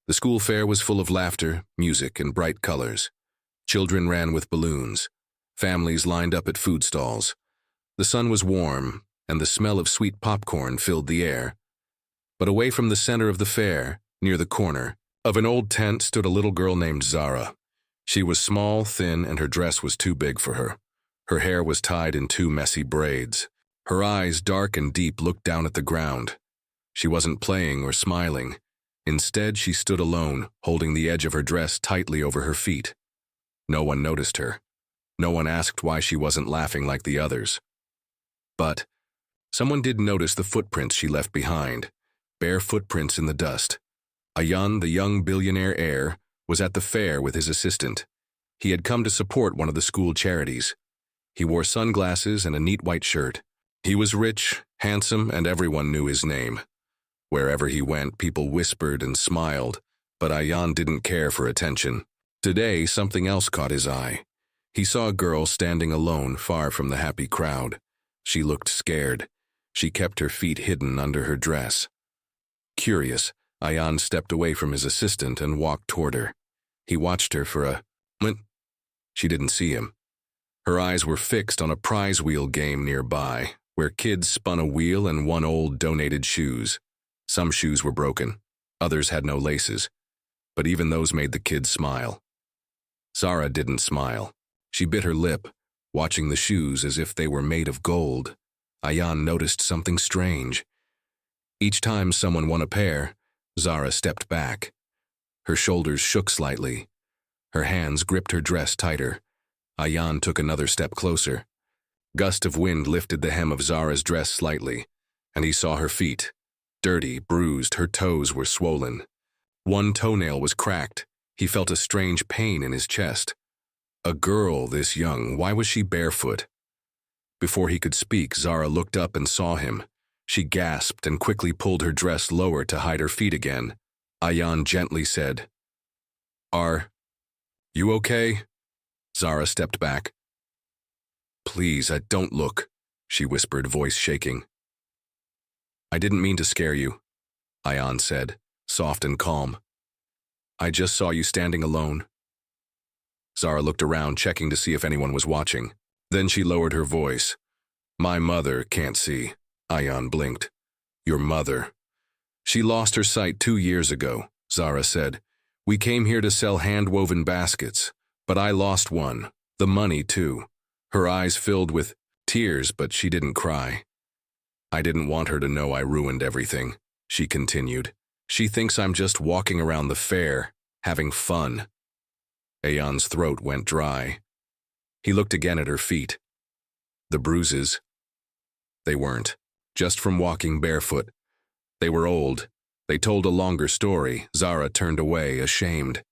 The school fair was full of laughter, music, and bright colors. Children ran with balloons. Families lined up at food stalls. The sun was warm, and the smell of sweet popcorn filled the air. But away from the center of the fair, near the corner of an old tent, stood a little girl named Zara. She was small, thin, and her dress was too big for her. Her hair was tied in two messy braids. Her eyes, dark and deep, looked down at the ground. She wasn't playing or smiling. Instead, she stood alone, holding the edge of her dress tightly over her feet. No one noticed her. No one asked why she wasn't laughing like the others. But someone did notice the footprints she left behind, bare footprints in the dust. Ayan, the young billionaire heir, was at the fair with his assistant. He had come to support one of the school charities. He wore sunglasses and a neat white shirt. He was rich, handsome, and everyone knew his name. Wherever he went, people whispered and smiled, but Ayan didn't care for attention. Today, something else caught his eye. He saw a girl standing alone, far from the happy crowd. She looked scared. She kept her feet hidden under her dress. Curious, Ayan stepped away from his assistant and walked toward her. He watched her for a moment. She didn't see him. Her eyes were fixed on a prize wheel game nearby, where kids spun a wheel and won old donated shoes. Some shoes were broken. Others had no laces. But even those made the kids smile. Zara didn't smile. She bit her lip, watching the shoes as if they were made of gold. Ayan noticed something strange. Each time someone won a pair, Zara stepped back. Her shoulders shook slightly. Her hands gripped her dress tighter. Ayan took another step closer. Gust of wind lifted the hem of Zara's dress slightly, and he saw her feet. Dirty, bruised, her toes were swollen. One toenail was cracked. He felt a strange pain in his chest. A girl this young, why was she barefoot? Before he could speak, Zara looked up and saw him. She gasped and quickly pulled her dress lower to hide her feet again. Ayan gently said, "Are you okay?" Zara stepped back. "Please, don't look," she whispered, voice shaking. "I didn't mean to scare you," Ayan said, soft and calm. "I just saw you standing alone." Zara looked around, checking to see if anyone was watching. Then she lowered her voice. "My mother can't see." Ayan blinked. "Your mother." "She lost her sight 2 years ago," Zara said. "We came here to sell hand-woven baskets, but I lost one. The money, too." Her eyes filled with tears, but she didn't cry. "I didn't want her to know I ruined everything," she continued. "She thinks I'm just walking around the fair, having fun." Ayan's throat went dry. He looked again at her feet. The bruises, they weren't just from walking barefoot. They were old. They told a longer story. Zara turned away, ashamed.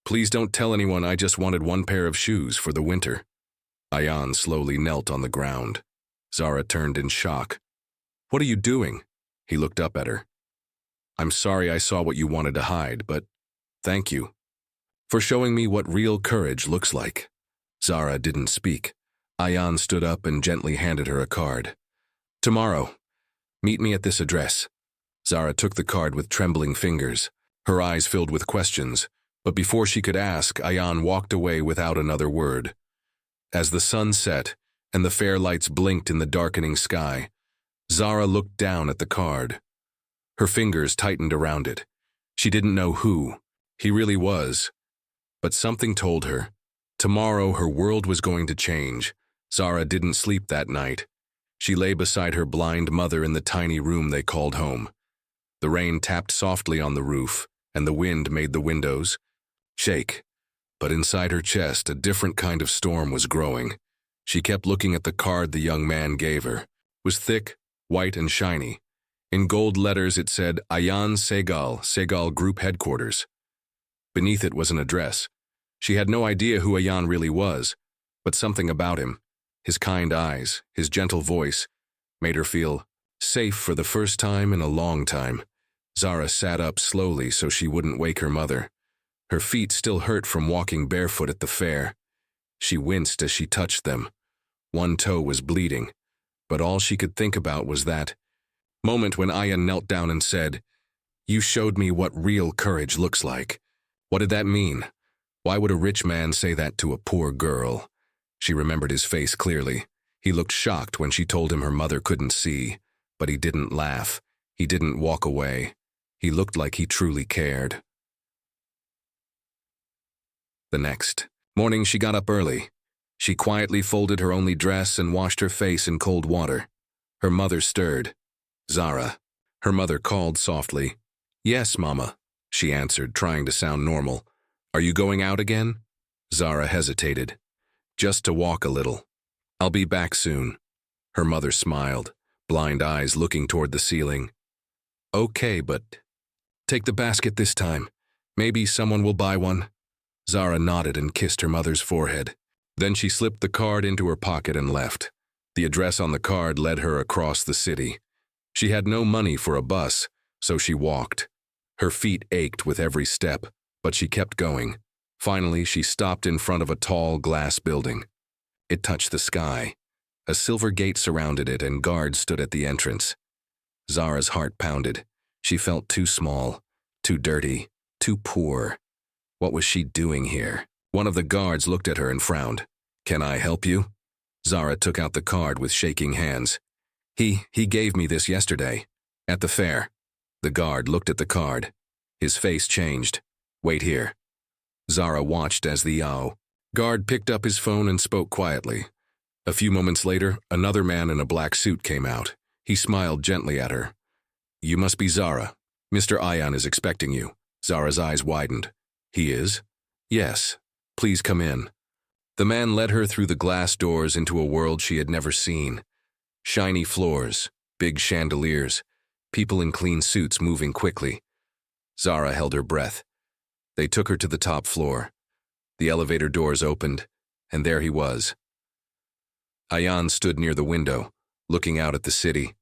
"Please don't tell anyone. I just wanted one pair of shoes for the winter." Ayan slowly knelt on the ground. Zara turned in shock. "What are you doing?" He looked up at her. "I'm sorry I saw what you wanted to hide, but thank you for showing me what real courage looks like." Zara didn't speak. Ayan stood up and gently handed her a card. "Tomorrow, meet me at this address." Zara took the card with trembling fingers. Her eyes filled with questions, but before she could ask, Ayan walked away without another word. As the sun set and the fair lights blinked in the darkening sky, Zara looked down at the card. Her fingers tightened around it. She didn't know who he really was, but something told her. Tomorrow her world was going to change. Zara didn't sleep that night. She lay beside her blind mother in the tiny room they called home. The rain tapped softly on the roof, and the wind made the windows shake. But inside her chest, a different kind of storm was growing. She kept looking at the card the young man gave her. It was thick, white, and shiny. In gold letters it said, Ayan Segal, Segal Group Headquarters. Beneath it was an address. She had no idea who Ayan really was, but something about him, his kind eyes, his gentle voice, made her feel safe for the first time in a long time. Zara sat up slowly so she wouldn't wake her mother. Her feet still hurt from walking barefoot at the fair. She winced as she touched them. One toe was bleeding, but all she could think about was that moment when Ayan knelt down and said, You showed me what real courage looks like. What did that mean? Why would a rich man say that to a poor girl? She remembered his face clearly. He looked shocked when she told him her mother couldn't see, but he didn't laugh. He didn't walk away. He looked like he truly cared. The next morning she got up early. She quietly folded her only dress and washed her face in cold water. Her mother stirred. Zara. Her mother called softly. Yes, Mama, she answered, trying to sound normal. Are you going out again? Zara hesitated. Just to walk a little. I'll be back soon. Her mother smiled, blind eyes looking toward the ceiling. Okay, but take the basket this time. Maybe someone will buy one. Zara nodded and kissed her mother's forehead. Then she slipped the card into her pocket and left. The address on the card led her across the city. She had no money for a bus, so she walked. Her feet ached with every step, but she kept going. Finally, she stopped in front of a tall glass building. It touched the sky. A silver gate surrounded it and guards stood at the entrance. Zara's heart pounded. She felt too small, too dirty, too poor. What was she doing here? One of the guards looked at her and frowned. Can I help you? Zara took out the card with shaking hands. He gave me this yesterday, at the fair. The guard looked at the card. His face changed. Wait here. Zara watched as the guard picked up his phone and spoke quietly. A few moments later, another man in a black suit came out. He smiled gently at her. You must be Zara. Mr. Ayan is expecting you. Zara's eyes widened. He is? Yes. Please come in. The man led her through the glass doors into a world she had never seen. Shiny floors, big chandeliers, people in clean suits moving quickly. Zara held her breath. They took her to the top floor. The elevator doors opened, and there he was. Ayan stood near the window, looking out at the city.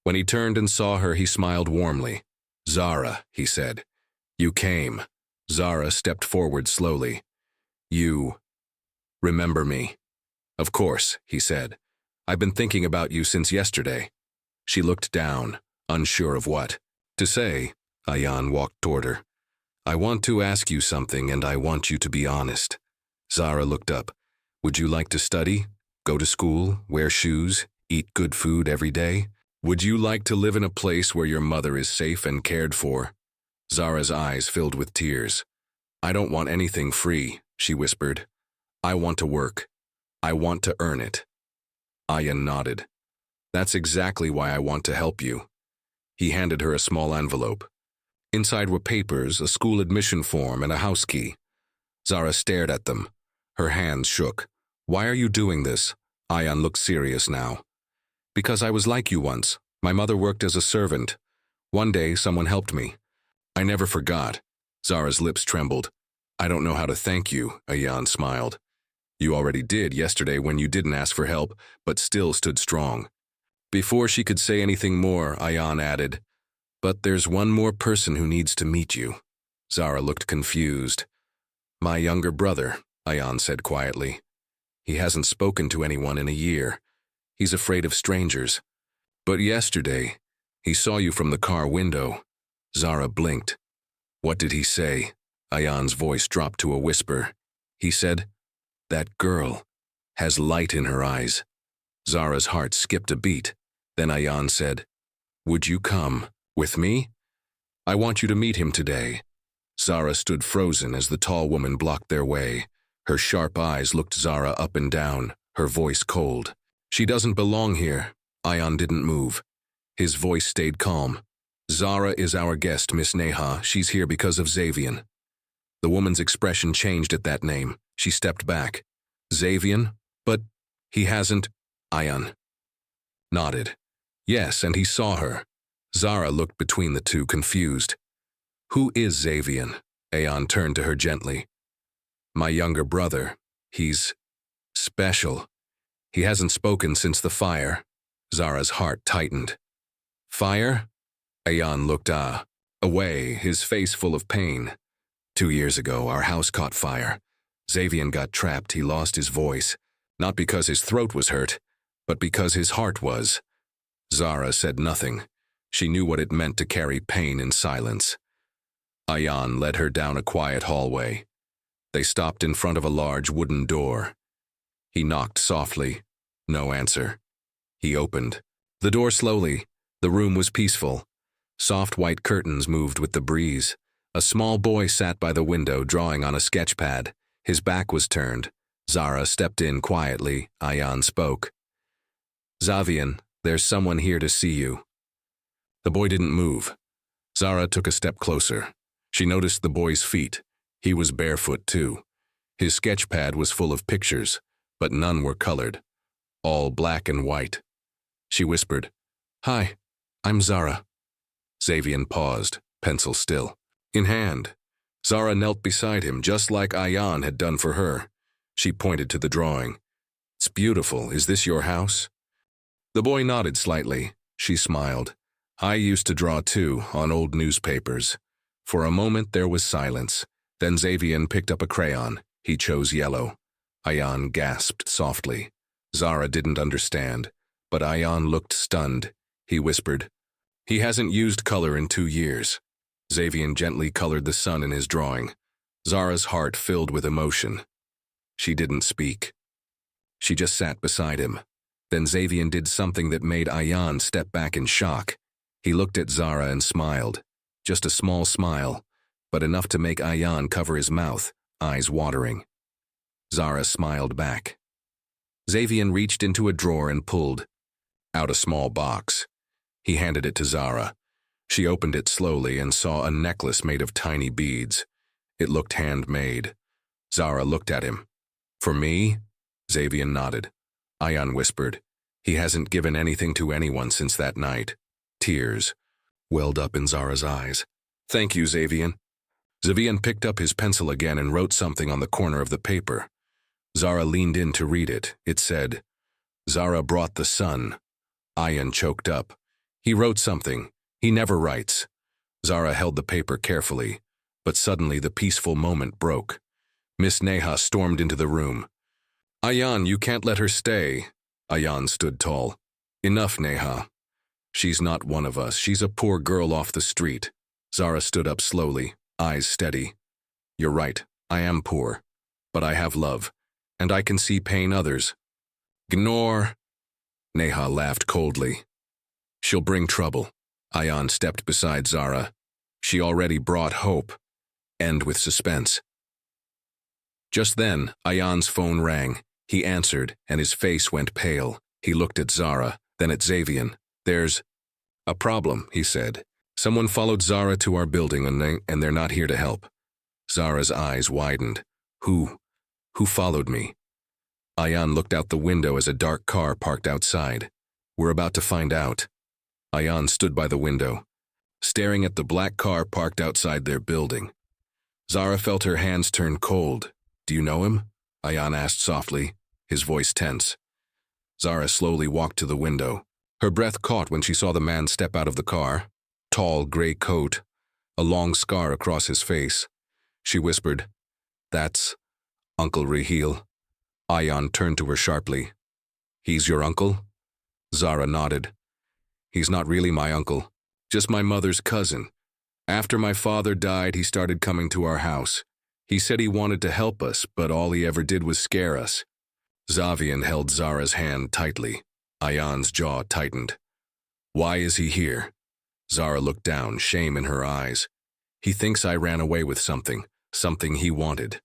When he turned and saw her, he smiled warmly. Zara, he said. You came. Zara stepped forward slowly. You remember me? Of course, he said. I've been thinking about you since yesterday. She looked down, unsure of what to say. Ayan walked toward her. I want to ask you something, and I want you to be honest. Zara looked up. Would you like to study, go to school, wear shoes, eat good food every day? Would you like to live in a place where your mother is safe and cared for? Zara's eyes filled with tears. I don't want anything free, she whispered. I want to work. I want to earn it. Ayan nodded. That's exactly why I want to help you. He handed her a small envelope. Inside were papers, a school admission form, and a house key. Zara stared at them. Her hands shook. Why are you doing this? Ayan looked serious now. Because I was like you once. My mother worked as a servant. One day, someone helped me. I never forgot. Zara's lips trembled. I don't know how to thank you, Ayan smiled. You already did yesterday when you didn't ask for help, but still stood strong. Before she could say anything more, Ayan added, but there's one more person who needs to meet you. Zara looked confused. My younger brother, Ayan said quietly. He hasn't spoken to anyone in a year. He's afraid of strangers. But yesterday, he saw you from the car window. Zara blinked. What did he say? Ayan's voice dropped to a whisper. He said, that girl has light in her eyes. Zara's heart skipped a beat. Then Ayan said, would you come with me? I want you to meet him today. Zara stood frozen as the tall woman blocked their way. Her sharp eyes looked Zara up and down, her voice cold. She doesn't belong here. Ayan didn't move. His voice stayed calm. Zara is our guest, Miss Neha. She's here because of Xavian. The woman's expression changed at that name. She stepped back. Xavian? But he hasn't. Ayan nodded. Yes, and he saw her. Zara looked between the two, confused. Who is Xavian? Ayan turned to her gently. My younger brother. He's special. He hasn't spoken since the fire. Zara's heart tightened. Fire? Ayan looked away, his face full of pain. 2 years ago, our house caught fire. Xavian got trapped. He lost his voice, not because his throat was hurt, but because his heart was. Zara said nothing. She knew what it meant to carry pain in silence. Ayan led her down a quiet hallway. They stopped in front of a large wooden door. He knocked softly. No answer. He opened the door slowly. The room was peaceful. Soft white curtains moved with the breeze. A small boy sat by the window drawing on a sketch pad. His back was turned. Zara stepped in quietly. Ayan spoke. "Zavian, there's someone here to see you." The boy didn't move. Zara took a step closer. She noticed the boy's feet. He was barefoot too. His sketch pad was full of pictures, but none were colored. All black and white. She whispered, "Hi, I'm Zara." Zavian paused, pencil still. In hand, Zara knelt beside him just like Ayan had done for her. She pointed to the drawing. "It's beautiful. Is this your house?" The boy nodded slightly. She smiled. "I used to draw too, on old newspapers." For a moment there was silence. Then Zavian picked up a crayon. He chose yellow. Ayan gasped softly. Zara didn't understand, but Ayan looked stunned. He whispered, "He hasn't used color in 2 years." Zavian gently colored the sun in his drawing. Zara's heart filled with emotion. She didn't speak. She just sat beside him. Then Zavian did something that made Ayan step back in shock. He looked at Zara and smiled. Just a small smile, but enough to make Ayan cover his mouth, eyes watering. Zara smiled back. Zavian reached into a drawer and pulled out a small box. He handed it to Zara. She opened it slowly and saw a necklace made of tiny beads. It looked handmade. Zara looked at him. "For me?" Zavian nodded. Ayan whispered, "He hasn't given anything to anyone since that night." Tears welled up in Zara's eyes. "Thank you, Zavian." Zavian picked up his pencil again and wrote something on the corner of the paper. Zara leaned in to read it. It said, "Zara brought the sun." Ayan choked up. He wrote something. He never writes. Zara held the paper carefully, but suddenly the peaceful moment broke. Miss Neha stormed into the room. "Ayan, you can't let her stay." Ayan stood tall. "Enough, Neha. She's not one of us. She's a poor girl off the street." Zara stood up slowly, eyes steady. "You're right. I am poor. But I have love, and I can see pain others." "Ignore." Neha laughed coldly. "She'll bring trouble." Ayan stepped beside Zara. She already brought hope. End with suspense. Just then, Ayan's phone rang. He answered, and his face went pale. He looked at Zara, then at Zavian. "There's a problem," he said. "Someone followed Zara to our building and they're not here to help." Zara's eyes widened. Who followed me?" Ayan looked out the window as a dark car parked outside. "We're about to find out." Ayan stood by the window, staring at the black car parked outside their building. Zara felt her hands turn cold. "Do you know him?" Ayan asked softly, his voice tense. Zara slowly walked to the window. Her breath caught when she saw the man step out of the car. Tall, gray coat, a long scar across his face. She whispered, "That's Uncle Raheel." Ayan turned to her sharply. "He's your uncle?" Zara nodded. "He's not really my uncle, just my mother's cousin. After my father died, he started coming to our house. He said he wanted to help us, but all he ever did was scare us." Zavian held Zara's hand tightly. Ayan's jaw tightened. "Why is he here?" Zara looked down, shame in her eyes. "He thinks I ran away with something he wanted."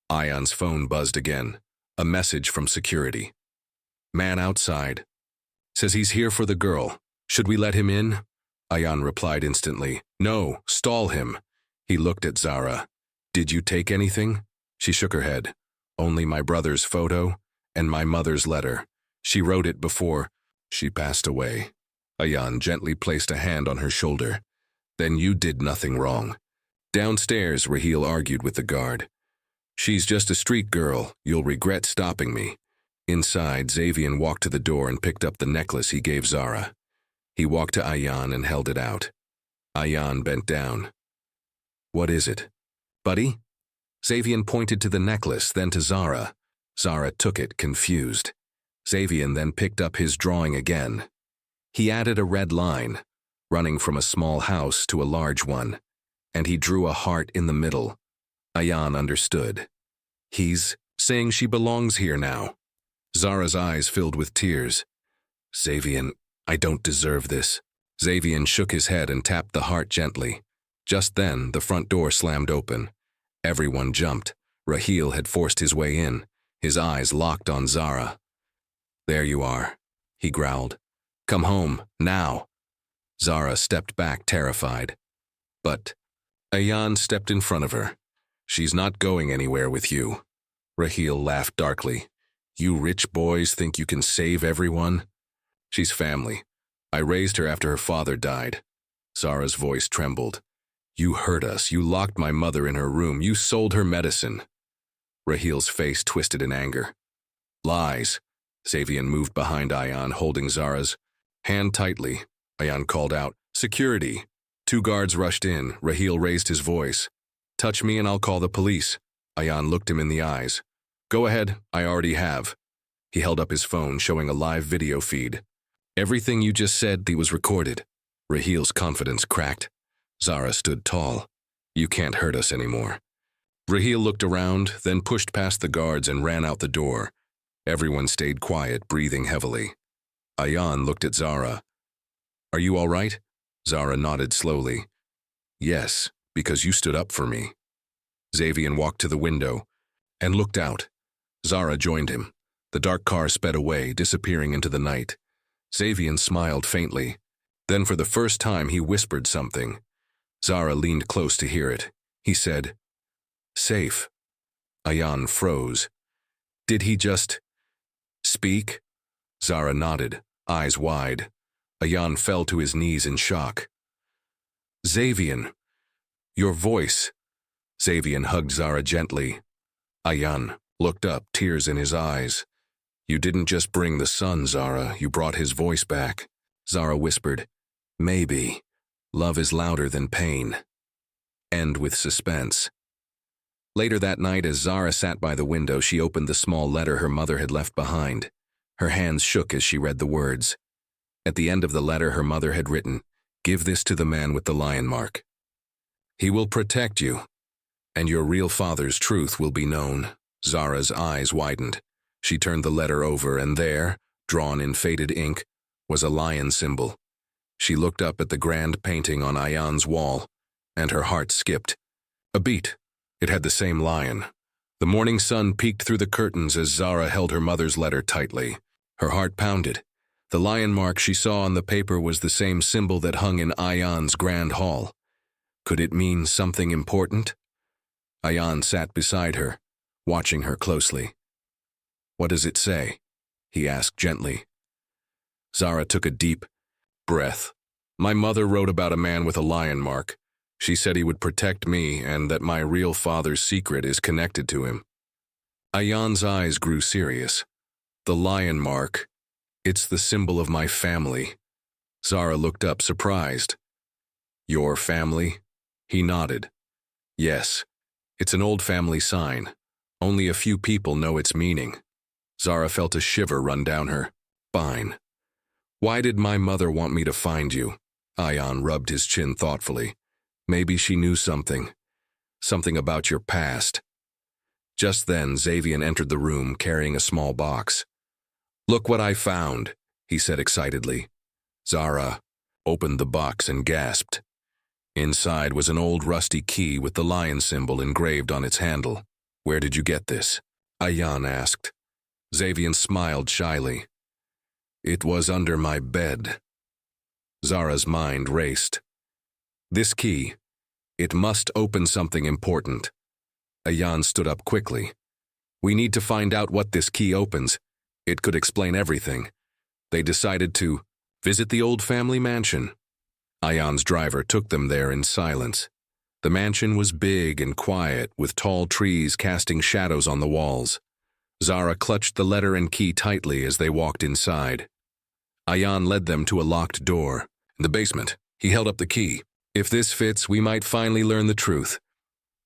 Ayan's phone buzzed again. A message from security. "Man outside. Says he's here for the girl. Should we let him in?" Ayan replied instantly. "No, stall him." He looked at Zara. "Did you take anything?" She shook her head. "Only my brother's photo and my mother's letter. She wrote it before she passed away." Ayan gently placed a hand on her shoulder. "Then you did nothing wrong." Downstairs, Raheel argued with the guard. "She's just a street girl. You'll regret stopping me." Inside, Zavian walked to the door and picked up the necklace he gave Zara. He walked to Ayan and held it out. Ayan bent down. "What is it?" "Buddy?" Zavian pointed to the necklace, then to Zara. Zara took it, confused. Zavian then picked up his drawing again. He added a red line. running from a small house to a large one, and he drew a heart in the middle. Ayan understood. He's saying she belongs here now. Zara's eyes filled with tears. Xavian, I don't deserve this. Xavian shook his head and tapped the heart gently. Just then, the front door slammed open. Everyone jumped. Raheel had forced his way in, his eyes locked on Zara. There you are, he growled. Come home, now. Zara stepped back, terrified. But Ayan stepped in front of her. She's not going anywhere with you. Raheel laughed darkly. You rich boys think you can save everyone? She's family. I raised her after her father died. Zara's voice trembled. You hurt us. You locked my mother in her room. You sold her medicine. Raheel's face twisted in anger. Lies. Xavian moved behind Ayan, holding Zara's hand tightly. Ayan called out, Security. 2 guards rushed in. Raheel raised his voice. Touch me and I'll call the police. Ayan looked him in the eyes. Go ahead, I already have. He held up his phone, showing a live video feed. Everything you just said, was recorded. Raheel's confidence cracked. Zara stood tall. You can't hurt us anymore. Raheel looked around, then pushed past the guards and ran out the door. Everyone stayed quiet, breathing heavily. Ayan looked at Zara. Are you all right? Zara nodded slowly. Yes, because you stood up for me. Xavian walked to the window and looked out. Zara joined him. The dark car sped away, disappearing into the night. Xavian smiled faintly. Then for the first time he whispered something. Zara leaned close to hear it. He said, Safe. Ayan froze. Did he just speak? Zara nodded, eyes wide. Ayan fell to his knees in shock. Xavian, your voice. Xavian hugged Zara gently. Ayan looked up, tears in his eyes. You didn't just bring the sun, Zara, you brought his voice back. Zara whispered, Maybe. Love is louder than pain. End with suspense. Later that night, as Zara sat by the window, she opened the small letter her mother had left behind. Her hands shook as she read the words. At the end of the letter, her mother had written, Give this to the man with the lion mark. He will protect you, and your real father's truth will be known. Zara's eyes widened. She turned the letter over, and there, drawn in faded ink, was a lion symbol. She looked up at the grand painting on Ayan's wall, and her heart skipped. A beat. It had the same lion. The morning sun peeked through the curtains as Zara held her mother's letter tightly. Her heart pounded. The lion mark she saw on the paper was the same symbol that hung in Ayan's grand hall. Could it mean something important? Ayan sat beside her, watching her closely. What does it say? He asked gently. Zara took a deep breath. My mother wrote about a man with a lion mark. She said he would protect me and that my real father's secret is connected to him. Ayan's eyes grew serious. The lion mark. It's the symbol of my family. Zara looked up, surprised. Your family? He nodded. Yes, it's an old family sign. Only a few people know its meaning. Zara felt a shiver run down her spine. Why did my mother want me to find you? Ayan rubbed his chin thoughtfully. Maybe she knew something. Something about your past. Just then, Xavian entered the room carrying a small box. Look what I found, he said excitedly. Zara opened the box and gasped. Inside was an old rusty key with the lion symbol engraved on its handle. Where did you get this? Ayan asked. Xavian smiled shyly. It was under my bed. Zara's mind raced. This key, it must open something important. Ayan stood up quickly. We need to find out what this key opens. It could explain everything. They decided to visit the old family mansion. Ayan's driver took them there in silence. The mansion was big and quiet, with tall trees casting shadows on the walls. Zara clutched the letter and key tightly as they walked inside. Ayan led them to a locked door. In the basement, he held up the key. If this fits, we might finally learn the truth.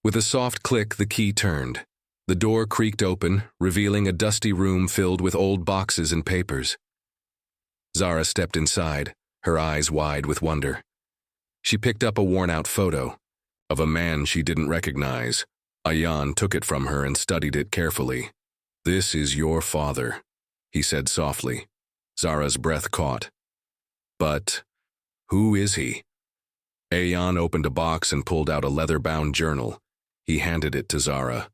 With a soft click, the key turned. The door creaked open, revealing a dusty room filled with old boxes and papers. Zara stepped inside, her eyes wide with wonder. She picked up a worn-out photo of a man she didn't recognize. Ayan took it from her and studied it carefully. "This is your father," he said softly. Zara's breath caught. "But who is he?" Ayan opened a box and pulled out a leather-bound journal. He handed it to Zara.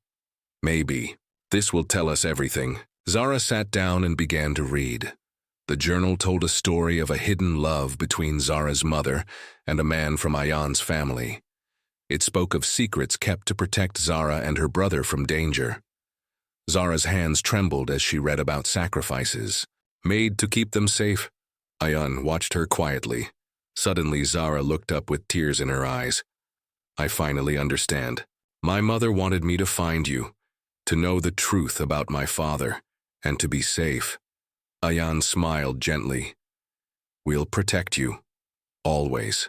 "Maybe. This will tell us everything." Zara sat down and began to read. The journal told a story of a hidden love between Zara's mother and a man from Ayan's family. It spoke of secrets kept to protect Zara and her brother from danger. Zara's hands trembled as she read about sacrifices made to keep them safe. Ayan watched her quietly. Suddenly, Zara looked up with tears in her eyes. "I finally understand. My mother wanted me to find you, to know the truth about my father, and to be safe." Ayan smiled gently. "We'll protect you. Always."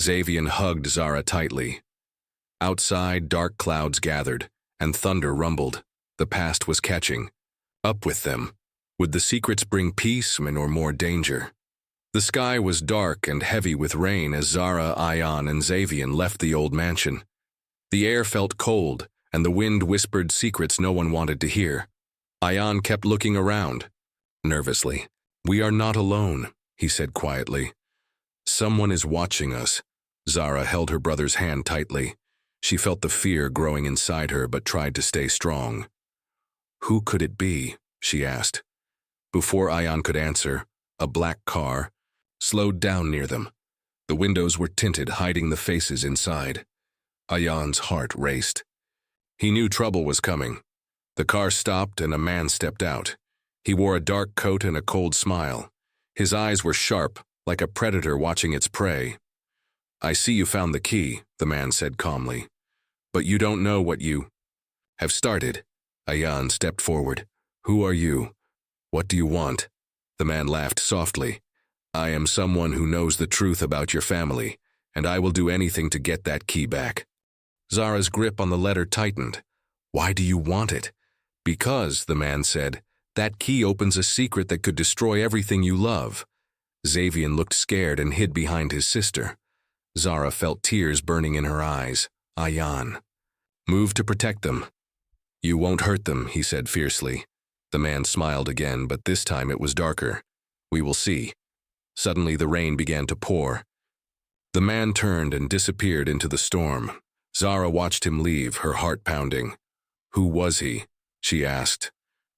Xavian hugged Zara tightly. Outside, dark clouds gathered, and thunder rumbled. The past was catching up with them. Would the secrets bring peace or more danger? The sky was dark and heavy with rain as Zara, Ayan, and Xavian left the old mansion. The air felt cold, and the wind whispered secrets no one wanted to hear. Ayan kept looking around, nervously. "We are not alone," he said quietly. "Someone is watching us." Zara held her brother's hand tightly. She felt the fear growing inside her but tried to stay strong. "Who could it be?" she asked. Before Ayan could answer, a black car slowed down near them. The windows were tinted, hiding the faces inside. Ayan's heart raced. He knew trouble was coming. The car stopped and a man stepped out. He wore a dark coat and a cold smile. His eyes were sharp, like a predator watching its prey. "I see you found the key," the man said calmly. "But you don't know what you have started." Ayan stepped forward. "Who are you? What do you want?" The man laughed softly. "I am someone who knows the truth about your family, and I will do anything to get that key back." Zara's grip on the letter tightened. "Why do you want it?" "Because," the man said, "that key opens a secret that could destroy everything you love." Xavian looked scared and hid behind his sister. Zara felt tears burning in her eyes. "Ayan, move to protect them." "You won't hurt them," he said fiercely. The man smiled again, but this time it was darker. "We will see." Suddenly the rain began to pour. The man turned and disappeared into the storm. Zara watched him leave, her heart pounding. "Who was he?" she asked.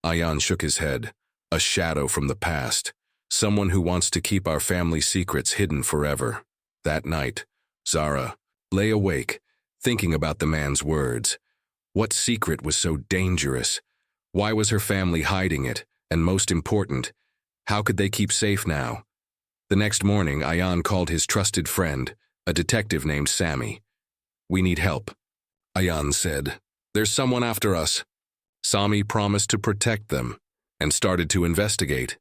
Ayan shook his head. "A shadow from the past. Someone who wants to keep our family secrets hidden forever." That night, Zara lay awake, thinking about the man's words. What secret was so dangerous? Why was her family hiding it? And most important, how could they keep safe now? The next morning, Ayan called his trusted friend, a detective named Sammy. "We need help," Ayan said. "There's someone after us." Sami promised to protect them and started to investigate.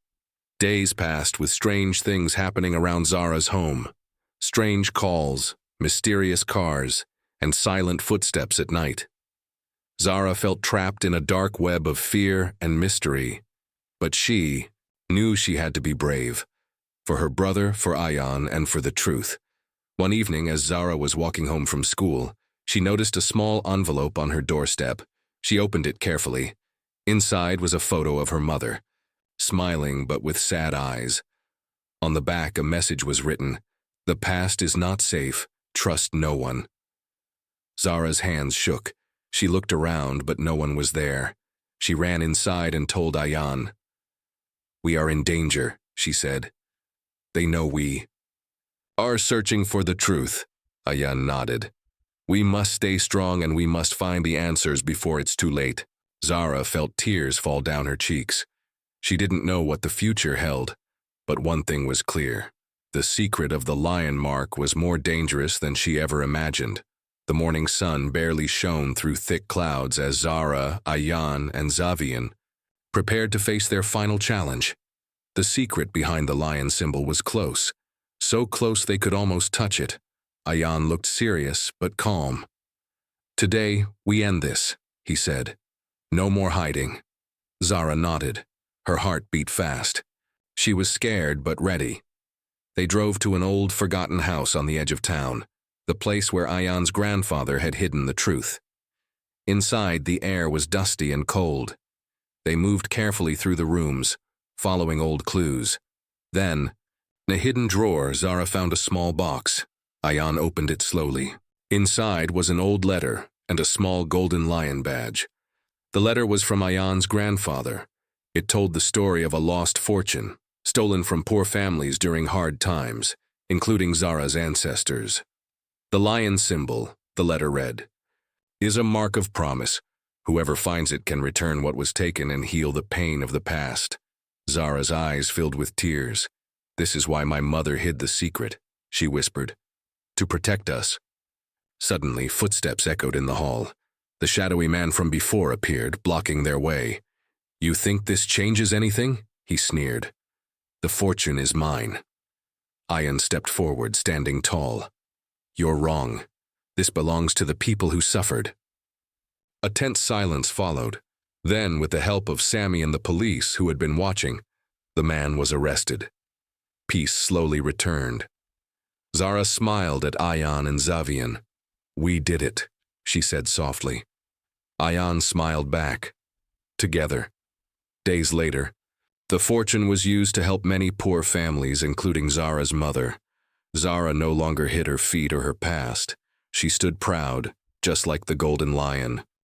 Days passed with strange things happening around Zara's home. Strange calls, mysterious cars, and silent footsteps at night. Zara felt trapped in a dark web of fear and mystery, but she knew she had to be brave, for her brother, for Ayan, and for the truth. One evening, as Zara was walking home from school, she noticed a small envelope on her doorstep. She opened it carefully. Inside was a photo of her mother, smiling but with sad eyes. On the back, a message was written, "The past is not safe. Trust no one." Zara's hands shook. She looked around, but no one was there. She ran inside and told Ayan. "We are in danger," she said. "They know we are searching for the truth." Ayan nodded. "We must stay strong and we must find the answers before it's too late." Zara felt tears fall down her cheeks. She didn't know what the future held, but one thing was clear. The secret of the lion mark was more dangerous than she ever imagined. The morning sun barely shone through thick clouds as Zara, Ayan, and Xavian prepared to face their final challenge. The secret behind the lion symbol was close, so close they could almost touch it. Ayan looked serious but calm. "Today, we end this," he said. "No more hiding." Zara nodded. Her heart beat fast. She was scared but ready. They drove to an old, forgotten house on the edge of town, the place where Ayan's grandfather had hidden the truth. Inside, the air was dusty and cold. They moved carefully through the rooms, following old clues. Then, in a hidden drawer, Zara found a small box. Ayan opened it slowly. Inside was an old letter and a small golden lion badge. The letter was from Ayan's grandfather. It told the story of a lost fortune, stolen from poor families during hard times, including Zara's ancestors. The lion symbol, the letter read, is a mark of promise. Whoever finds it can return what was taken and heal the pain of the past. Zara's eyes filled with tears. This is why my mother hid the secret, she whispered. To protect us. Suddenly, footsteps echoed in the hall. The shadowy man from before appeared, blocking their way. You think this changes anything? He sneered. The fortune is mine. Ayan stepped forward, standing tall. You're wrong. This belongs to the people who suffered. A tense silence followed. Then, with the help of Sammy and the police who had been watching, the man was arrested. Peace slowly returned. Zara smiled at Ayan and Zavian. We did it, she said softly. Ayan smiled back. Together. Days later, the fortune was used to help many poor families, including Zara's mother. Zara no longer hid her feet or her past. She stood proud, just like the golden lion.